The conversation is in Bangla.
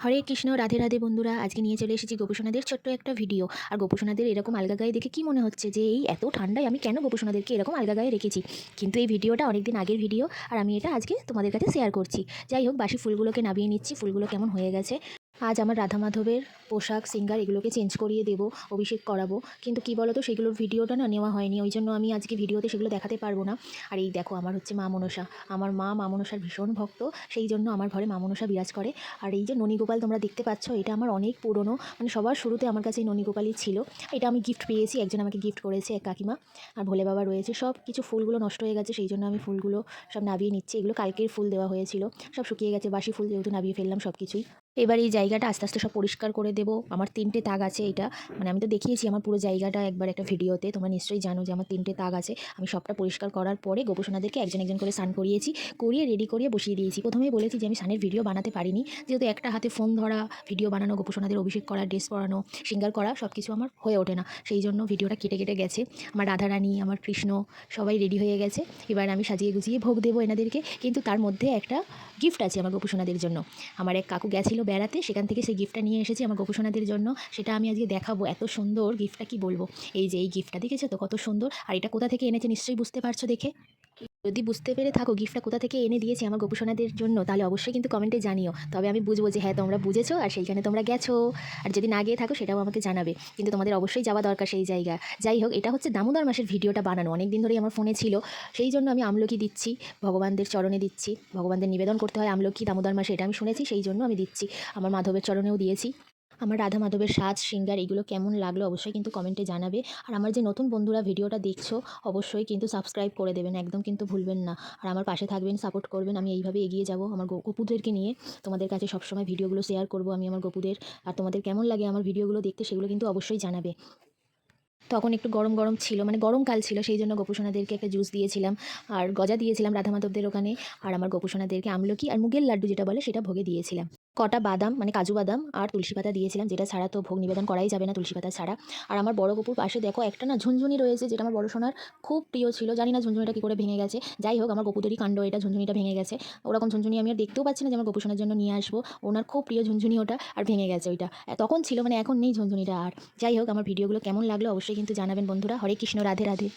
হরে কৃষ্ণ, রাধে রাধে বন্ধুরা। আজকে নিয়ে চলে এসেছি গোপুসোনাদের ছোট্ট একটা ভিডিও। আর গোপুসোনাদের এরকম আলগা গায়ে দেখে কি মনে হচ্ছে যে এই এত ঠান্ডায় আমি কেন গোপুসোনাদেরকে এরকম আলগা গায়ে রেখেছি। কিন্তু এই ভিডিওটা অনেকদিন আগের ভিডিও, আর আমি এটা আজকে তোমাদের কাছে শেয়ার করছি। যাই হোক, বাসি ফুলগুলোকে নামিয়ে নিচ্ছি। ফুলগুলো কেমন হয়ে গেছে। আজ আমার রাধা মাধবের পোশাক সিঙ্গার এগুলোকে চেঞ্জ করিয়ে দেবো, অভিষেক করাবো। কিন্তু কি বলো তো, সেগুলোর ভিডিওটা না নেওয়া হয়নি, ওই জন্য আমি আজকে ভিডিওতে সেগুলো দেখাতে পারবো না। আর এই দেখো, আমার হচ্ছে মা মনসা। আমার মা মনসার ভীষণ ভক্ত, সেই জন্য আমার ঘরে মা মনসা বিরাজ করে। আর এই যে ননীগোপাল তোমরা দেখতে পাচ্ছ, এটা আমার অনেক পুরনো, মানে সবার শুরুতে আমার কাছে এই ননীগোপালই ছিল। এটা আমি গিফট পেয়েছি, একজন আমাকে গিফট করেছে, এক কাকিমা। আর ভোলে বাবা রয়েছে। সব কিছু ফুলগুলো নষ্ট হয়ে গেছে, সেই জন্য আমি ফুলগুলো সব নাবিয়ে নিচ্ছি। এগুলো কালকের ফুল দেওয়া হয়েছিল, সব শুকিয়ে গেছে। বাসি ফুল যেহেতু নাবিয়ে ফেললাম সব কিছুই। এবার এই জায়গাটা আস্তে আস্তে সব পরিষ্কার করে দেবো। আমার 3টে তাক আছে। এটা মানে আমি তো দেখিয়েছি আমার পুরো জায়গাটা একবার একটা ভিডিওতে, তোমরা নিশ্চয়ই জানো যে আমার 3টে তাক আছে। আমি সবটা পরিষ্কার করার পরে গোপসোনাদেরকে একজন একজন করে স্নান করিয়েছি, করিয়ে রেডি করিয়ে বসিয়ে দিয়েছি। প্রথমেই বলেছি যে আমি স্নানের ভিডিও বানাতে পারিনি, যেহেতু একটা হাতে ফোন ধরা, ভিডিও বানানো, গোপসোনাদের অভিষেক করা, ড্রেস পরানো, সিঙ্গার করা সব কিছু আমার হয়ে ওঠে না, সেই জন্য ভিডিওটা কেটে কেটে গেছে। আমার রাধারানী, আমার কৃষ্ণ সবাই রেডি হয়ে গেছে। এবার আমি সাজিয়ে গুছিয়ে ভোগ দেবো এনাদেরকে। কিন্তু তার মধ্যে একটা গিফট আছে আমার গোপসোনাদের জন্য। আমার এক কাকু গেছিলো বেড়াতে, সেখান থেকে সেই গিফটটা নিয়ে এসেছি আমার গোপসোনাদের জন্য। সেটা আমি আজকে দেখাবো। এত সুন্দর গিফটটা, কি বলবো। এই যে এই গিফটটা দেখেছো তো, কত সুন্দর। আর এটা কোথা থেকে এনেছে নিশ্চয়ই বুঝতে পারছো দেখে। যদি বুঝতে পেরে থাকো গিফটটা কোথা থেকে এনে দিয়েছি আমার গোপসোনাদের জন্য, তাহলে অবশ্যই কিন্তু কমেন্টে জানিও। তবে আমি বুঝবো যে হ্যাঁ, তোমরা বুঝেছো আর সেইখানে তোমরা গেছো। আর যদি না গিয়ে থাকো সেটাও আমাকে জানাবে, কিন্তু তোমাদের অবশ্যই যাওয়া দরকার সেই জায়গা। যাই হোক, এটা হচ্ছে দামোদর মাসের ভিডিওটা বানানো, অনেক দিন ধরেই আমার ফোনে ছিল। সেই জন্য আমি আমলকি দিচ্ছি, ভগবানদের চরণে দিচ্ছি। ভগবানদের নিবেদন করতে হয় আমলকি দামোদর মাসে, এটা আমি শুনেছি, সেই জন্য আমি দিচ্ছি। আমার মাধবের চরণেও দিয়েছি। আমার রাধা মাধবের সাজ সিঙ্গার এগুলো কেমন লাগলো অবশ্যই কিন্তু কমেন্টে জানাবে। আর আমার যে নতুন বন্ধুরা ভিডিওটা দেখছো, অবশ্যই কিন্তু সাবস্ক্রাইব করে দেবেন, একদম কিন্তু ভুলবেন না। আর আমার পাশে থাকবেন, সাপোর্ট করবেন। আমি এইভাবে এগিয়ে যাব আমার গপুদেরকে নিয়ে। তোমাদের কাছে সবসময় ভিডিওগুলো শেয়ার করব আমি আমার গপুদের। আর তোমাদের কেমন লাগে আমার ভিডিওগুলো দেখতে, সেগুলো কিন্তু অবশ্যই জানাবে। তখন একটু গরম গরম ছিল, মানে গরমকাল ছিল, সেই জন্য গোপুসোনাদেরকে একটা জুস দিয়েছিলাম, আর গজা দিয়েছিলাম রাধা মাধবদের ওখানে। আর আমার গোপুসোনাদেরকে আমলকি আর মুগের লাড্ডু যেটা বলে সেটা ভোগে দিয়েছিলাম। কটা বাদাম, মানে কাজু বাদাম আর তুলসী পাতা দিয়েছিলাম, যেটা ছাড়া তো ভোগ নিবেদন করাই যাবে না তুলসী পাতা ছাড়া। আর আমার বড় গপুর পাশে দেখো একটা না ঝুনঝুনি রয়েছে, যেটা আমার বড় সোনার খুব প্রিয় ছিল। জানি না ঝুনঝুনিটা কী করে ভেঙে গেছে। যাই হোক, আমার গপুদেরই কাণ্ড এটা, ঝুনঝুনিটা ভেঙে গেছে। ওরকম ঝুনঝুনি আমি আর দেখতেও পাচ্ছি না যে আমার গোপুসোনার জন্য নিয়ে আসবো। ওনার খুব প্রিয় ঝুনঝুনি ওটা, আর ভেঙে গেছে ওইটা। তখন ছিল, মানে এখন নেই ঝুনঝুনিটা আর। যাই হোক, আমার ভিডিওগুলো কেমন লাগলো অবশ্যই কিন্তু জানাবেন বন্ধুরা। হরে কৃষ্ণ, রাধে রাধে।